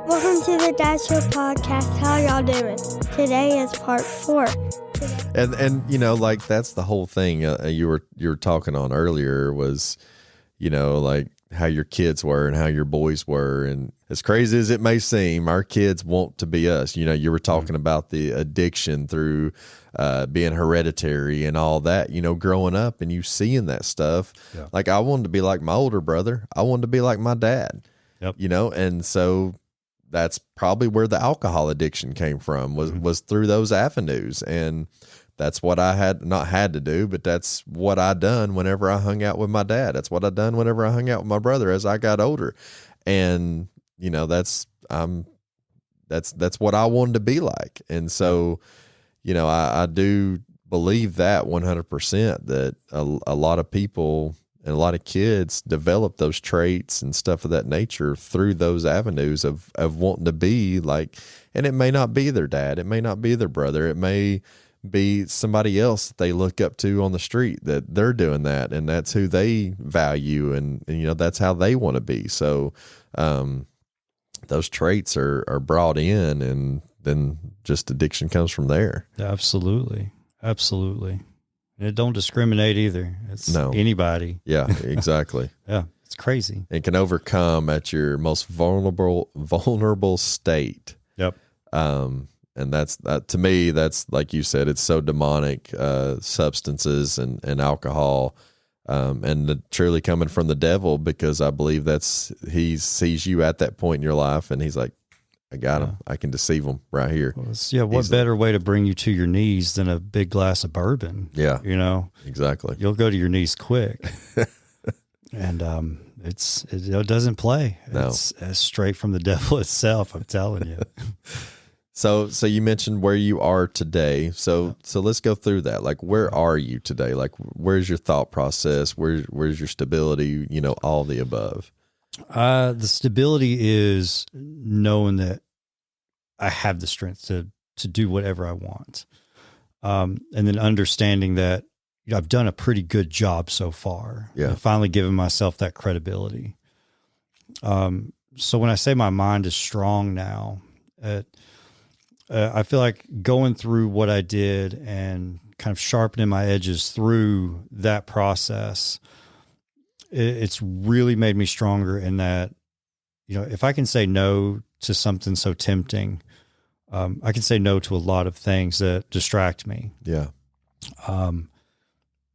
Welcome to the Dad Show podcast. How y'all doing? Today is part 4. And you know, like that's the whole thing you were talking on earlier was, you know, like how your kids were and how your boys were. And as crazy as it may seem, our kids want to be us. You know, you were talking about the addiction through being hereditary and all that, you know, growing up and you seeing that stuff. Yeah. Like I wanted to be like my older brother. I wanted to be like my dad, you know, and so that's probably where the alcohol addiction came from was through those avenues. And that's what I not had to do, but that's what I done whenever I hung out with my dad. That's what I done whenever I hung out with my brother as I got older. And, you know, that's what I wanted to be like. And so, you know, I do believe that 100% that a lot of people and a lot of kids develop those traits and stuff of that nature through those avenues of wanting to be like, and it may not be their dad. It may not be their brother. It may be somebody else that they look up to on the street that they're doing that. And that's who they value. And you know, that's how they want to be. So, those traits are brought in and then just addiction comes from there. Absolutely. Absolutely. And it don't discriminate either. It's anybody. Yeah, exactly. Yeah, it's crazy. It can overcome at your most vulnerable state. Yep. And that's to me, that's like you said, it's so demonic, substances and alcohol, and truly coming from the devil, because I believe he sees you at that point in your life and he's like, I got him. I can deceive him right here. Well, what better way to bring you to your knees than a big glass of bourbon? Yeah. You know, exactly. You'll go to your knees quick. And it doesn't play. No. It's straight from the devil itself, I'm telling you. So you mentioned where you are today. So let's go through that. Like, where are you today? Like, where's your thought process? Where's your stability? You know, all the above. The stability is knowing that I have the strength to do whatever I want. And then understanding that, you know, I've done a pretty good job so far. Yeah. I've finally given myself that credibility. So when I say my mind is strong now, I feel like going through what I did and kind of sharpening my edges through that process, it's really made me stronger in that, you know, if I can say no to something so tempting, I can say no to a lot of things that distract me. Yeah. And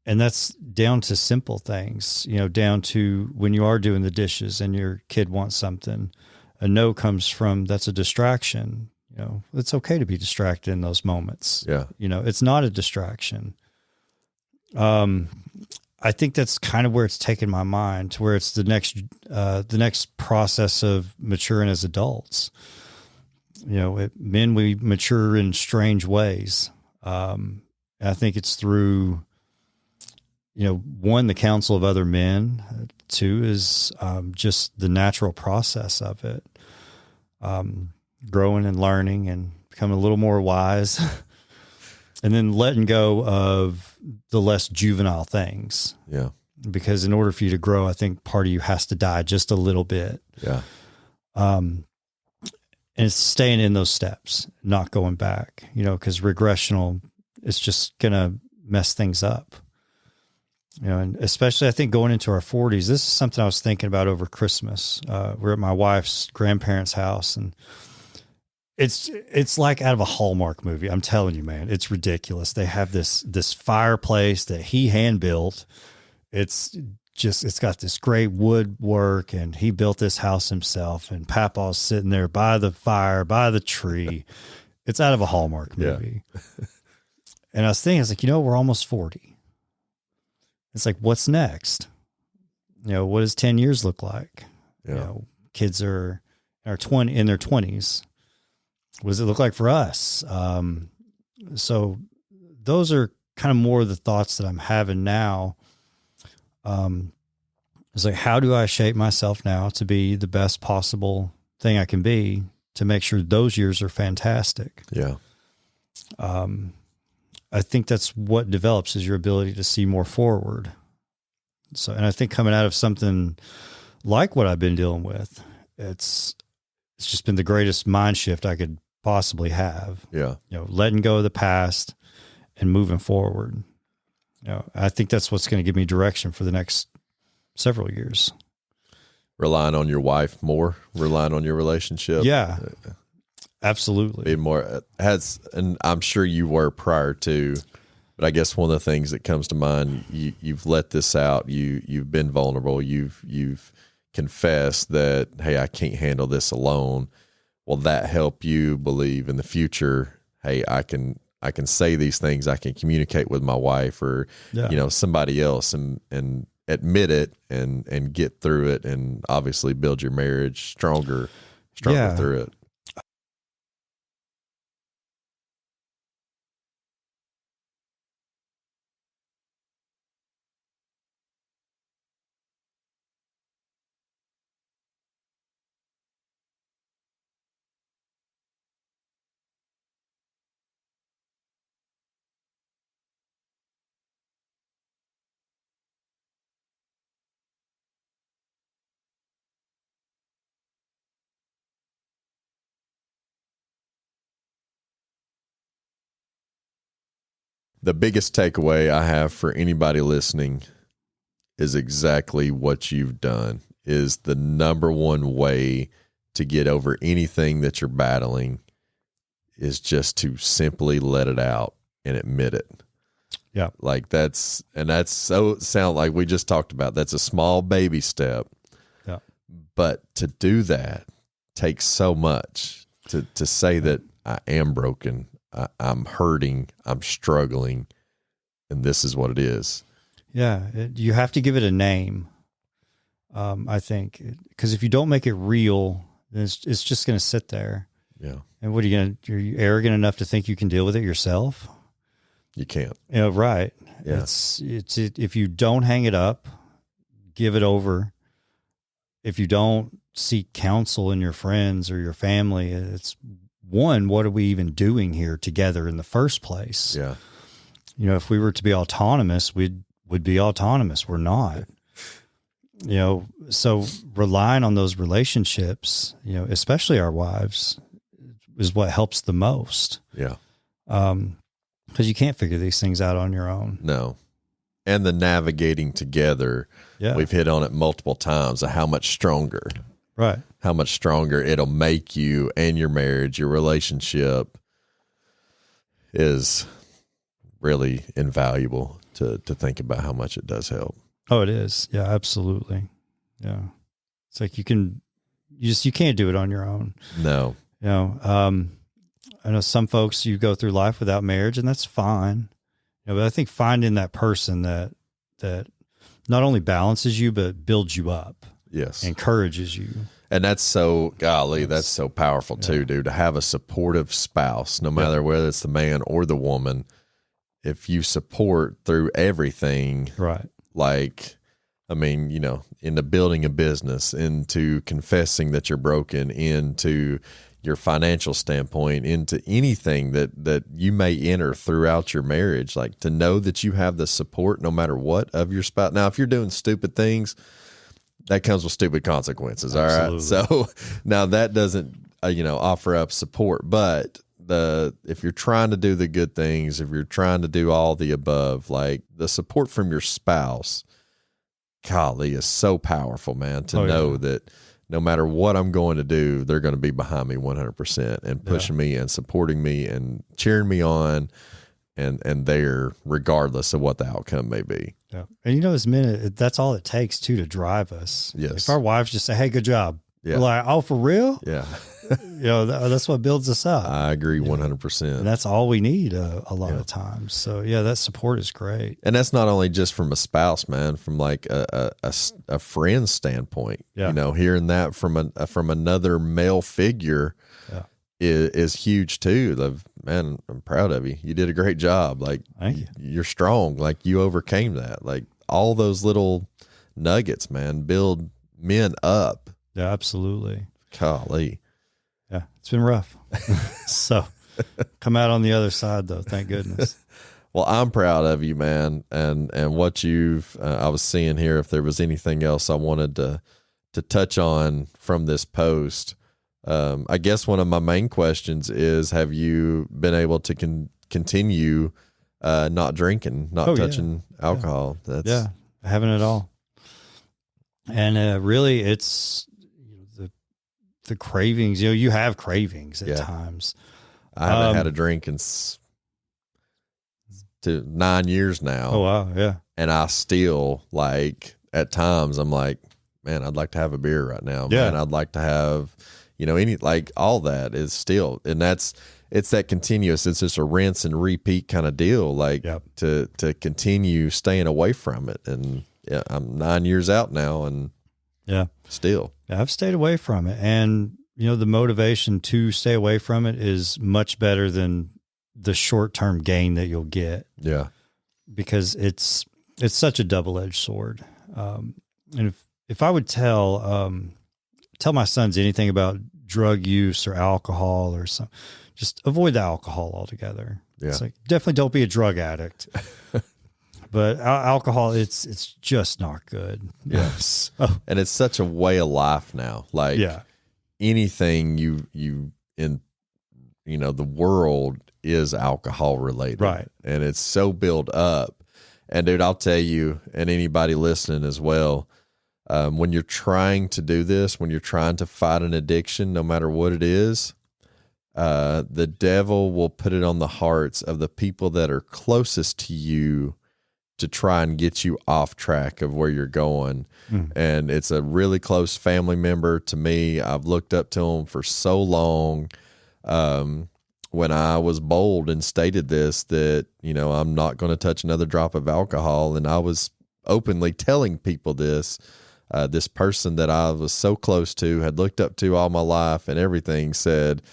that's down to simple things, you know, down to when you are doing the dishes and your kid wants something, a no comes from, that's a distraction. You know, it's okay to be distracted in those moments. Yeah. You know, it's not a distraction. I think that's kind of where it's taken my mind, to where it's the next process of maturing as adults. You know, men, we mature in strange ways. I think it's through, you know, 1, the counsel of other men. 2 is just the natural process of it. Growing and learning and becoming a little more wise. And then letting go of the less juvenile things. Yeah. Because in order for you to grow, I think part of you has to die just a little bit. Yeah. And it's staying in those steps, not going back, you know, because regressional, it's just going to mess things up. You know, and especially I think going into our 40s, this is something I was thinking about over Christmas. We're at my wife's grandparents' house, and it's like out of a Hallmark movie. I'm telling you, man, it's ridiculous. They have this fireplace that he hand built. It's got this great woodwork, and he built this house himself, and Papa's sitting there by the fire, by the tree. It's out of a Hallmark movie. Yeah. And I was like, you know, we're almost 40. It's like, what's next? You know, what does 10 years look like? Yeah. You know, kids are in their 20s. What does it look like for us? So those are kind of more of the thoughts that I'm having now. It's like, how do I shape myself now to be the best possible thing I can be, to make sure those years are fantastic? Yeah. I think that's what develops, is your ability to see more forward. So, and I think coming out of something like what I've been dealing with, it's just been the greatest mind shift I could possibly have. Yeah. Letting go of the past and moving forward. I think that's what's going to give me direction for the next several years. Relying on your wife more, relying on your relationship. Yeah, absolutely. Be more and I'm sure you were prior to, but I guess one of the things that comes to mind, you've let this out. You've been vulnerable. You've confessed that, hey, I can't handle this alone. Will that help you believe in the future? Hey, I can say these things. I can communicate with my wife or somebody else and admit it and get through it and obviously build your marriage stronger through it. The biggest takeaway I have for anybody listening is exactly what you've done. Is the number one way to get over anything that you're battling is just to simply let it out and admit it. Yeah. Like that's so sound like we just talked about. That's a small baby step. Yeah. But to do that takes so much to say that I am broken. I'm hurting, I'm struggling, and this is what it is. Yeah. You have to give it a name, I think, because if you don't make it real, then it's just going to sit there. Yeah. And what are you arrogant enough to think you can deal with it yourself? You can't. Right. Yeah. It's if you don't hang it up, give it over. If you don't seek counsel in your friends or your family, it's what are we even doing here together in the first place? Yeah. If we were to be autonomous, would be autonomous. We're not. So relying on those relationships, especially our wives, is what helps the most. Yeah. Because you can't figure these things out on your own. No. And the navigating together, we've hit on it multiple times, how much stronger. Right. How much stronger it'll make you and your marriage, your relationship is really invaluable to think about how much it does help. Oh, it is. Yeah, absolutely. Yeah. It's like you can't do it on your own. No. I know some folks, you go through life without marriage, and that's fine. But I think finding that person that not only balances you, but builds you up. Yes. Encourages you. And that's so, golly, that's so powerful too, dude, to have a supportive spouse, no matter whether it's the man or the woman. If you support through everything, right? Like, I mean, in the building a business, into confessing that you're broken, into your financial standpoint, into anything that you may enter throughout your marriage, like to know that you have the support no matter what of your spouse. Now, if you're doing stupid things, that comes with stupid consequences. Absolutely. All right. So now that doesn't, offer up support, but if you're trying to do the good things, if you're trying to do all the above, like the support from your spouse, golly, is so powerful, man, to know that no matter what I'm going to do, they're going to be behind me 100% and pushing me and supporting me and cheering me on and there regardless of what the outcome may be. Yeah. And as men, that's all it takes too to drive us. Yes. If our wives just say, "Hey, good job." Yeah. We're like, "Oh, for real?" Yeah. That's what builds us up. I agree 100%. And that's all we need a lot of times. So that support is great. And that's not only just from a spouse, man, from like a friend standpoint, hearing that from another male figure is huge too. Man, I'm proud of you. You did a great job. Like, thank you. You're strong. Like, you overcame that. Like, all those little nuggets, man, build men up. Yeah, absolutely. Golly. Yeah, it's been rough. So come out on the other side though. Thank goodness. Well, I'm proud of you, man. And what you've, I was seeing here, if there was anything else I wanted to touch on from this post, I guess one of my main questions is, have you been able to continue not drinking, not touching alcohol? I haven't at all. And really, it's the cravings. You have cravings at times. I haven't had a drink in 9 years now. Oh, wow, yeah. And I still, like, at times, I'm like, man, I'd like to have a beer right now. Yeah. Man, I'd like to have, all that is still, and it's that continuous, it's just a rinse and repeat kind of deal, like to continue staying away from it. And I'm 9 years out now, and still. Yeah, I've stayed away from it. And, the motivation to stay away from it is much better than the short-term gain that you'll get. Yeah. Because it's such a double-edged sword. And if I would tell my sons anything about drug use or alcohol or something, just avoid the alcohol altogether. Yeah. It's like, definitely don't be a drug addict. But alcohol, it's just not good. Yes. And it's such a way of life now. Like anything you in, the world is alcohol related. Right. And it's so built up. And dude, I'll tell you, and anybody listening as well, when you're trying to do this, when you're trying to fight an addiction, no matter what it is, the devil will put it on the hearts of the people that are closest to you to try and get you off track of where you're going. And it's a really close family member to me. I've looked up to him for so long. When I was bold and stated this, that, I'm not going to touch another drop of alcohol. And I was openly telling people this, this person that I was so close to, had looked up to all my life and everything, said,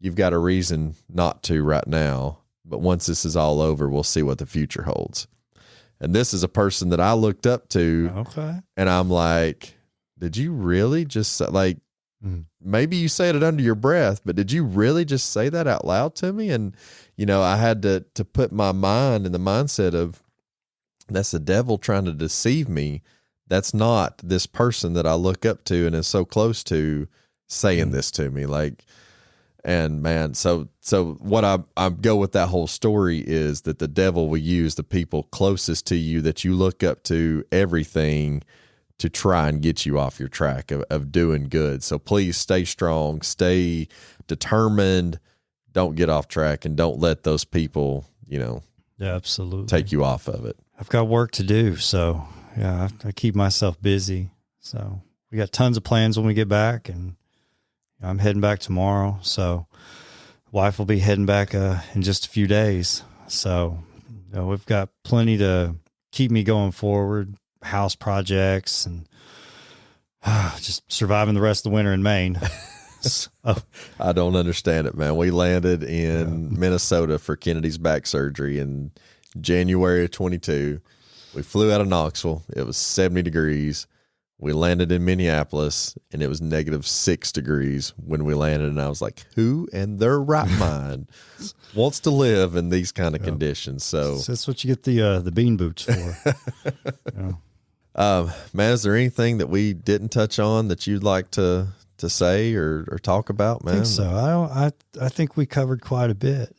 you've got a reason not to right now, but once this is all over, we'll see what the future holds. And this is a person that I looked up to. Okay. And I'm like, did you really just, like, maybe you said it under your breath, but did you really just say that out loud to me? And, I had to put my mind in the mindset of, that's the devil trying to deceive me. That's not this person that I look up to and is so close to saying this to me. Like, and man, so what I go with that whole story is that the devil will use the people closest to you that you look up to, everything, to try and get you off your track of doing good. So please stay strong, stay determined, don't get off track, and don't let those people, absolutely take you off of it. I've got work to do. So I keep myself busy. So we got tons of plans when we get back, and I'm heading back tomorrow. So wife will be heading back in just a few days. So we've got plenty to keep me going forward, house projects, and just surviving the rest of the winter in Maine. I don't understand it, man. We landed in Minnesota for Kennedy's back surgery in January of 22. We flew out of Knoxville. It was 70 degrees. We landed in Minneapolis, and it was -6 degrees when we landed. And I was like, who in their right mind wants to live in these kind of conditions? So that's what you get the bean boots for. Man, is there anything that we didn't touch on that you'd like to say or talk about, man? I think so. I think we covered quite a bit.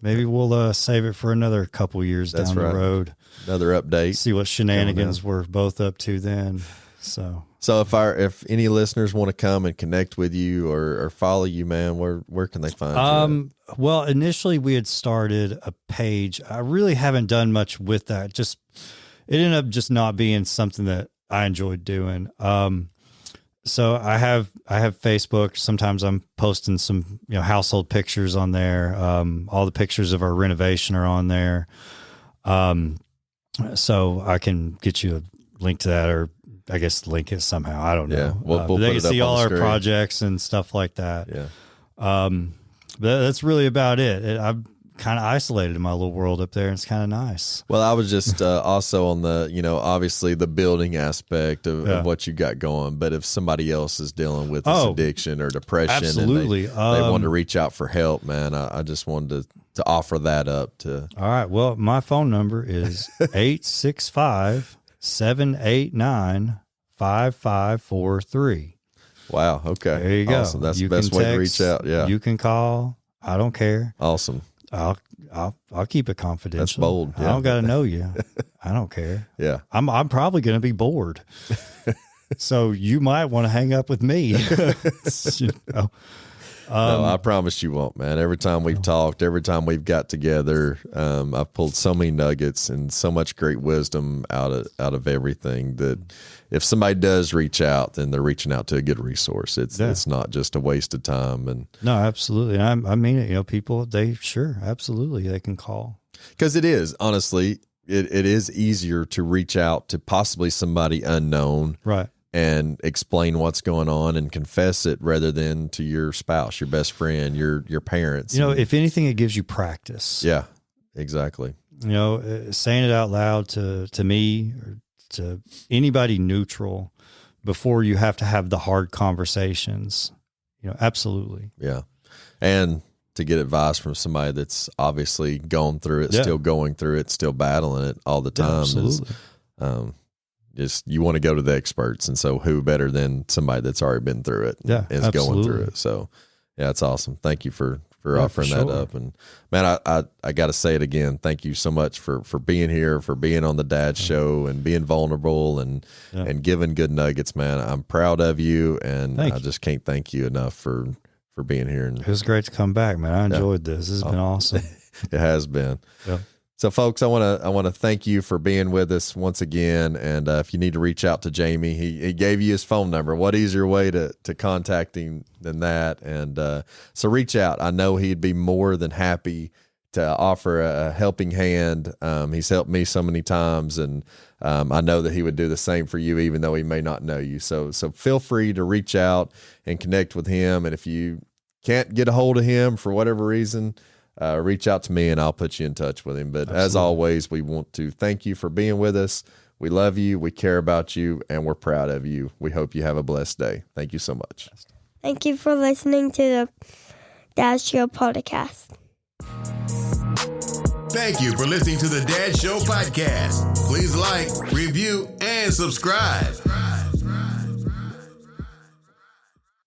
Maybe we'll save it for another couple years down the road. Another update. See what shenanigans we're both up to then. So if any listeners want to come and connect with you or follow you, man, where can they find you? Well, initially we had started a page. I really haven't done much with that. It ended up just not being something that I enjoyed doing. So I have Facebook. Sometimes I'm posting some, household pictures on there. All the pictures of our renovation are on there. So I can get you a link to that, or I guess link it somehow. I don't know. Yeah, we'll they put can it up see on all the our screen. projects and stuff like that. Yeah. But that's really about it. I'm kind of isolated in my little world up there, and it's kind of nice. Well, I was just also on the, obviously the building aspect of what you got going. But if somebody else is dealing with this addiction or depression, absolutely, and they want to reach out for help, man, I just wanted to offer that up to. All right. Well, my phone number is 865-789-5543. Wow. Okay. There you go. Awesome. That's You the best can way to text, reach out. Yeah. You can call. I don't care. Awesome. I'll keep it confidential. That's bold. I Yeah. don't got to know you. I don't care. Yeah. I'm probably going to be bored. So you might want to hang up with me. You know? No, I promise you won't, man. Every time we've talked, every time we've got together, I've pulled so many nuggets and so much great wisdom out of everything that if somebody does reach out, then they're reaching out to a good resource. It's not just a waste of time. And no, absolutely. And I mean it, you know, people, absolutely. They can call. Because it is, honestly, it is easier to reach out to possibly somebody unknown. Right. And explain what's going on and confess it rather than to your spouse, your best friend, your parents. You know, if anything, it gives you practice. Yeah, exactly. You know, saying it out loud to me or to anybody neutral before you have to have the hard conversations, you know, absolutely. Yeah. And to get advice from somebody that's obviously gone through it, still going through it, still battling it all the time. Absolutely. Just you want to go to the experts, and so who better than somebody that's already been through it and is going through it. So yeah, it's awesome. Thank you for offering that up. And man, I got to say it again. Thank you so much for being here, for being on the Dad Show and being vulnerable and giving good nuggets, man. I'm proud of you, and I just can't thank you enough for being here. And it was great to come back, man. I enjoyed this. This has been awesome. It has been. Yeah. So, folks, I want to thank you for being with us once again. And if you need to reach out to Jamie, he gave you his phone number. What easier way to contact him than that? And so reach out. I know he'd be more than happy to offer a helping hand. He's helped me so many times, and I know that he would do the same for you, even though he may not know you. So feel free to reach out and connect with him. And if you can't get a hold of him for whatever reason, reach out to me and I'll put you in touch with him. But as always, we want to thank you for being with us. We love you. We care about you, and we're proud of you. We hope you have a blessed day. Thank you so much. Thank you for listening to the Dad Show podcast. Thank you for listening to the Dad Show podcast. Please like, review, and subscribe.